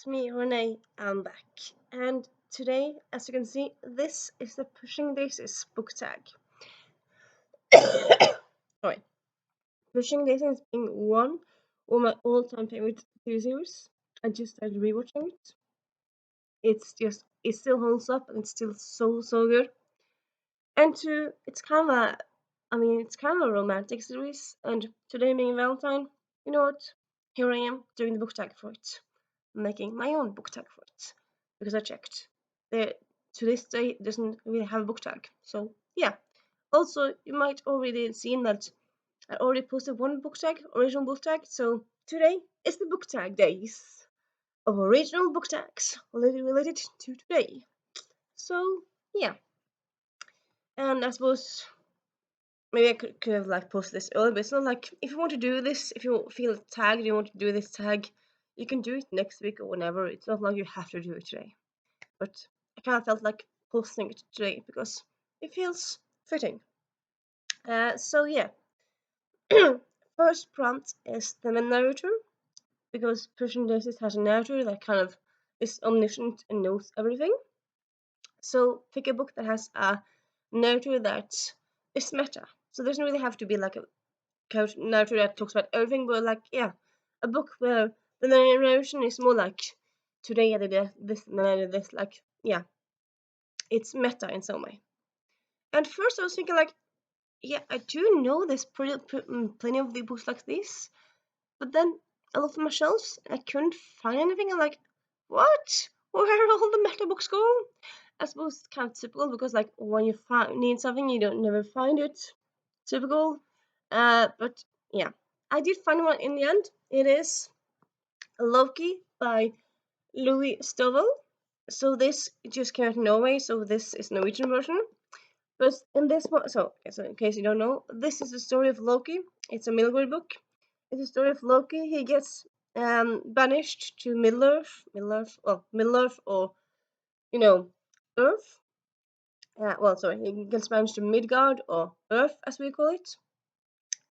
it's me, Renee. I'm back. And today, as you can see, this is the Pushing Daisies book tag. Alright, Pushing Daisies being one of my all-time favorite TV series. I just started rewatching it. It still holds up and it's still so good. And two, it's kind of a romantic series. And today being Valentine, you know what? Here I am doing the book tag for it. Making my own book tag for it because I checked. There to this day it doesn't really have a book tag. So yeah. Also, you might already seen that I already posted one book tag, original book tag. So today is the book tag days of original book tags related to today. So yeah, and I suppose maybe I could have like posted this earlier, but it's not like if you want to do this, if you feel tagged, you want to do this tag, you can do it next week or whenever. It's not like you have to do it today. But I kind of felt like posting it today because it feels fitting. So yeah, first prompt is the narrator because Pushing Daisies has a narrator that kind of is omniscient and knows everything. So pick a book that has a narrator that is meta. So it doesn't really have to be like a narrator that talks about everything, but like yeah, a book where the narration is more like today I did this and then I did this. Like yeah, it's meta in some way. And first I was thinking like, yeah, I do know there's plenty of the books like this, but then I looked at my shelves and I couldn't find anything. I'm like, what? Where are all the meta books going? I suppose it's kind of typical because like when you need something, you don't never find it. Typical. But yeah, I did find one in the end. It is Loki by Louis Stovall. So this just came out in Norway, so this is Norwegian version. But in this one, so in case you don't know, this is the story of Loki. It's a middle grade book. It's the story of Loki. He gets banished to Middle Earth, or you know, Earth. He gets banished to Midgard or Earth, as we call it,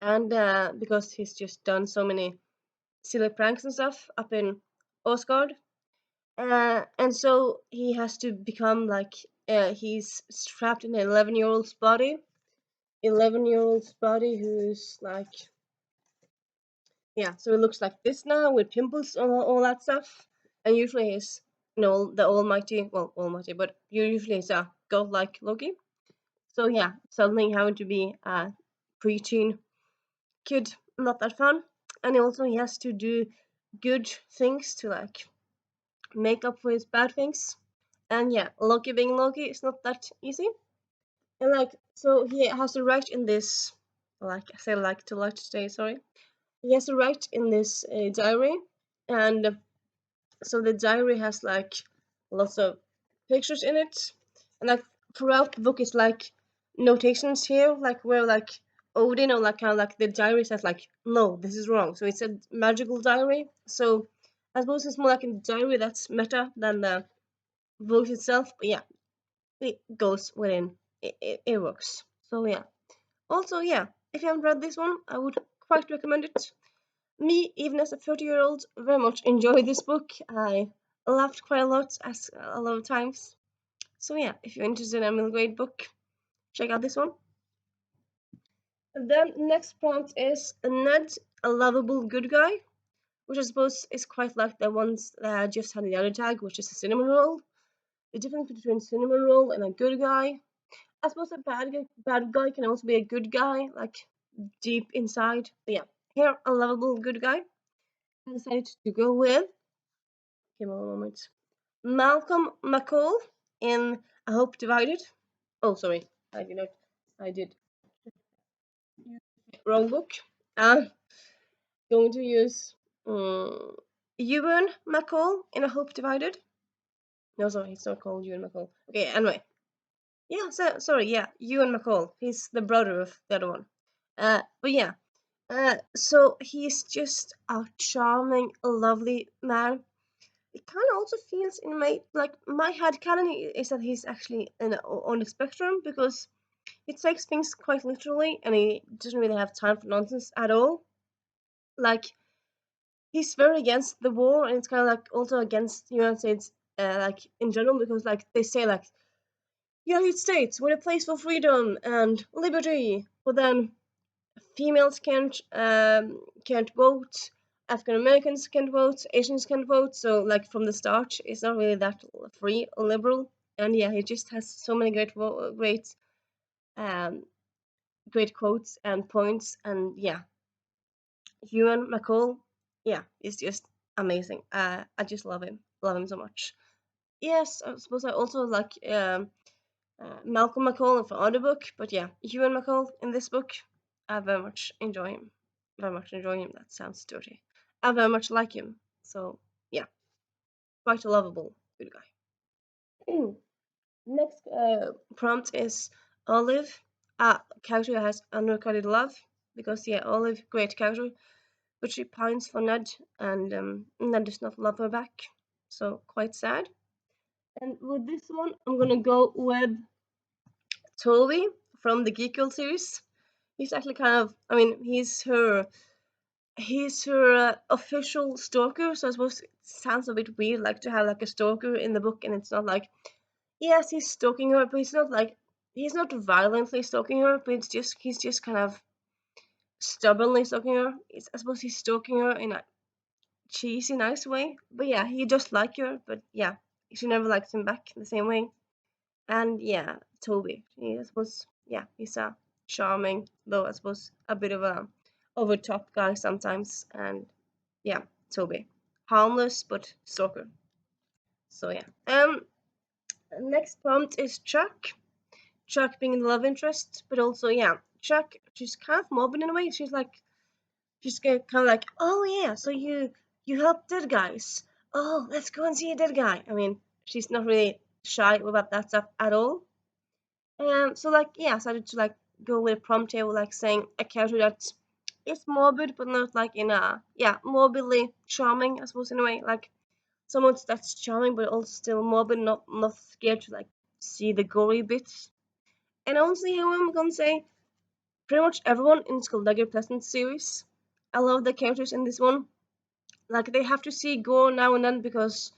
and because he's just done so many silly pranks and stuff up in Osgard, and so he has to become like he's trapped in an 11-year-old's body 11-year-old's body who's like yeah, so it looks like this now with pimples and all that stuff. And usually he's the almighty, but usually he's a godlike Loki. So yeah, suddenly having to be a preteen kid, not that fun. And also he has to do good things to like make up for his bad things. And yeah, Loki being Loki is not that easy. And like so he has to write in this like I say like to stay, sorry. He has to write in this diary, and so the diary has like lots of pictures in it, and like throughout the book it's like notations here, like where like Odin or like kind of like the diary says like no, this is wrong. So it's a magical diary. So I suppose it's more like a diary that's meta than the book itself. But yeah, it goes within. It works. So yeah. Also yeah, if you haven't read this one, I would quite recommend it. Me, even as a 30-year-old, very much enjoyed this book. I laughed quite a lot as a lot of times. So yeah, if you're interested in a middle grade book, check out this one. And then next prompt is Ned, a lovable good guy, which I suppose is quite like the ones that I just had in the other tag, which is a cinnamon roll. The difference between cinnamon roll and a good guy. I suppose a bad guy can also be a good guy, like deep inside. But yeah, here a lovable good guy. I decided to go with. Give me a moment. Malcolm McCall in A Hope Divided. Oh, sorry, I did not. I did wrong book. I'm going to use Ewan McCall in A Hope Divided. No, sorry, it's not called Ewan McCall. Okay, anyway. Yeah, sorry, yeah, Ewan McCall. He's the brother of the other one. But yeah. So he's just a charming, lovely man. It kind of also feels in my head canon is that he's actually on the spectrum because he takes things quite literally and he doesn't really have time for nonsense at all. Like he's very against the war, and it's kind of like also against the United States, like in general, because like they say like United States, we're a place for freedom and liberty, but then females can't vote, African Americans can't vote, Asians can't vote. So like from the start, it's not really that free or liberal. And yeah, he just has so many um, great quotes and points. And yeah, Ewan McCall, yeah, is just amazing. I just love him so much. Yes, I suppose I also like Malcolm McCall in the other book, but yeah, Ewan McCall in this book, I very much enjoy him. Very much enjoy him. That sounds dirty. I very much like him. So yeah, quite a lovable good guy. Next prompt is Olive. Character that has unrequited love, because yeah, Olive, great character, but she pines for Ned, and Ned does not love her back. So quite sad. And with this one, I'm gonna go with Toby from the Geek Girl series. He's actually kind of, I mean, he's her official stalker. So I suppose it sounds a bit weird, like to have like a stalker in the book, and it's not like, yes, he's stalking her, but he's not violently stalking her, but he's just kind of stubbornly stalking her. I suppose he's stalking her in a cheesy, nice way. But yeah, he just like her, but yeah, she never likes him back in the same way. And yeah, Toby. I suppose yeah, he's a charming, though I suppose a bit of a over top guy sometimes. And yeah, Toby. Harmless but stalker. So yeah. Next prompt is Chuck. Chuck being the love interest, but also yeah, Chuck, she's kind of morbid in a way. She's kind of like, oh yeah, so you help dead guys. Oh, let's go and see a dead guy. I mean, she's not really shy about that stuff at all. So like yeah, I decided to like go with a prompt table, like saying a character that is morbid, but not like in a yeah morbidly charming, I suppose in a way, like someone that's charming but also still morbid, not scared to like see the gory bits. And honestly, how I'm gonna say pretty much everyone in Skulldugger Pleasant series. I love the characters in this one. Like they have to see gore now and then because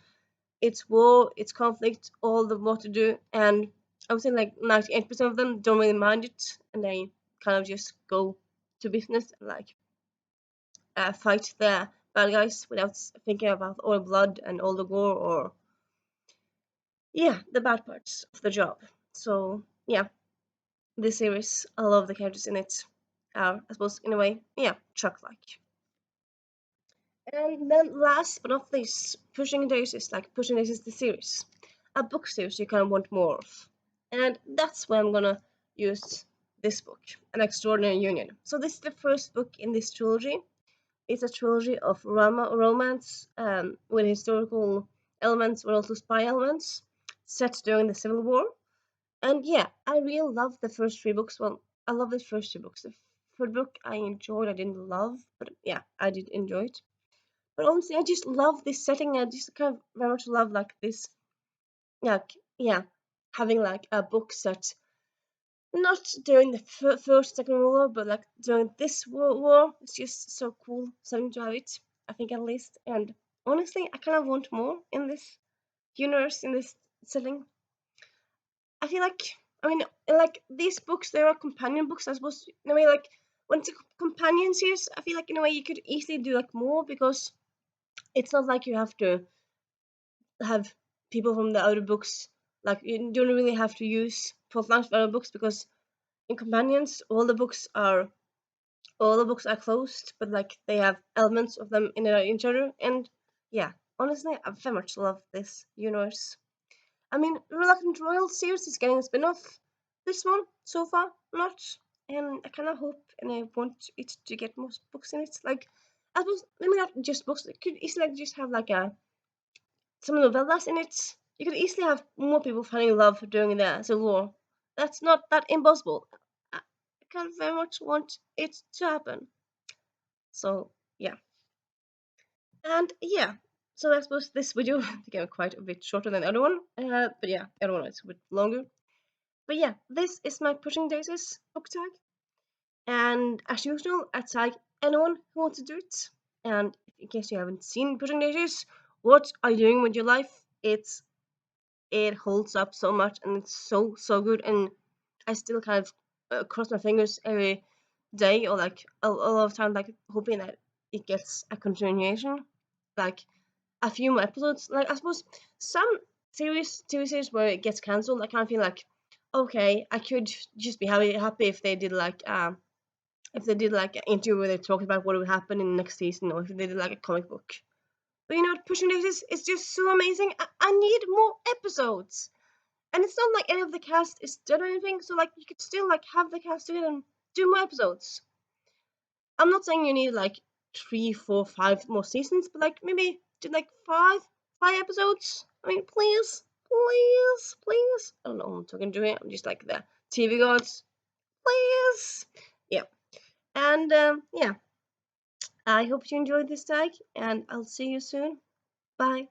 it's war, it's conflict, all the what to do, and I would say like 98% of them don't really mind it, and they kind of just go to business and like fight the bad guys without thinking about all the blood and all the gore or yeah the bad parts of the job. So yeah, this series I love the characters in it. I suppose in a way yeah Chuck like. And then last but not least, Pushing Daisies, like Pushing Daisies the series. A book series you kind of want more of. And that's where I'm gonna use this book, An Extraordinary Union. So this is the first book in this trilogy. It's a trilogy of romance with historical elements but also spy elements set during the Civil War. And yeah, I really love the first three books. Well, I love the first two books. The third book I enjoyed, I didn't love, but yeah, I did enjoy it. But honestly, I just love this setting. I just kind of very much love like this, like yeah, having like a book set not during the first, second World War, but like during this World War. It's just so cool, something to have it. I think at least, and honestly, I kind of want more in this universe, in this setting. I feel like, I mean, like these books, they are companion books. I suppose in a way, like when it's a companion series, I feel like in a way you could easily do like more because it's not like you have to have people from the other books. Like you don't really have to use 12 lines for other books because in companions all the books are closed, but like they have elements of them in each other. And yeah, honestly, I very much love this universe. I mean, Reluctant Royal series is getting a spin-off. This one so far not, and I kind of hope and I want it to get more books in it. Like I suppose maybe not just books. It could easily like, just have like a some novellas in it. You could easily have more people finding love during the Civil War. That's not that impossible. I kind of very much want it to happen. So yeah, and yeah. So I suppose this video became quite a bit shorter than the other one. But yeah, the other one is a bit longer. But yeah, this is my Pushing Daisies book tag. And as usual, I tag anyone who wants to do it. And if in case you haven't seen Pushing Daisies, what are you doing with your life? It holds up so much, and it's so good. And I still kind of cross my fingers every day, or like a lot of time, like hoping that it gets a continuation, like a few more episodes. Like I suppose some TV series where it gets cancelled, I kind of feel like, okay, I could just be happy if they did like an interview where they talked about what would happen in the next season, or if they did like a comic book. But you know what, Pushing Daisies is just so amazing. I need more episodes. And it's not like any of the cast is dead or anything, so like you could still like have the cast do it and do more episodes. I'm not saying you need like 3, 4, 5 more seasons, but like maybe do like five episodes. I mean, please, please, please. I don't know who I'm talking to here. I'm just like the TV gods. Please. Yeah. And yeah, I hope you enjoyed this tag, and I'll see you soon. Bye.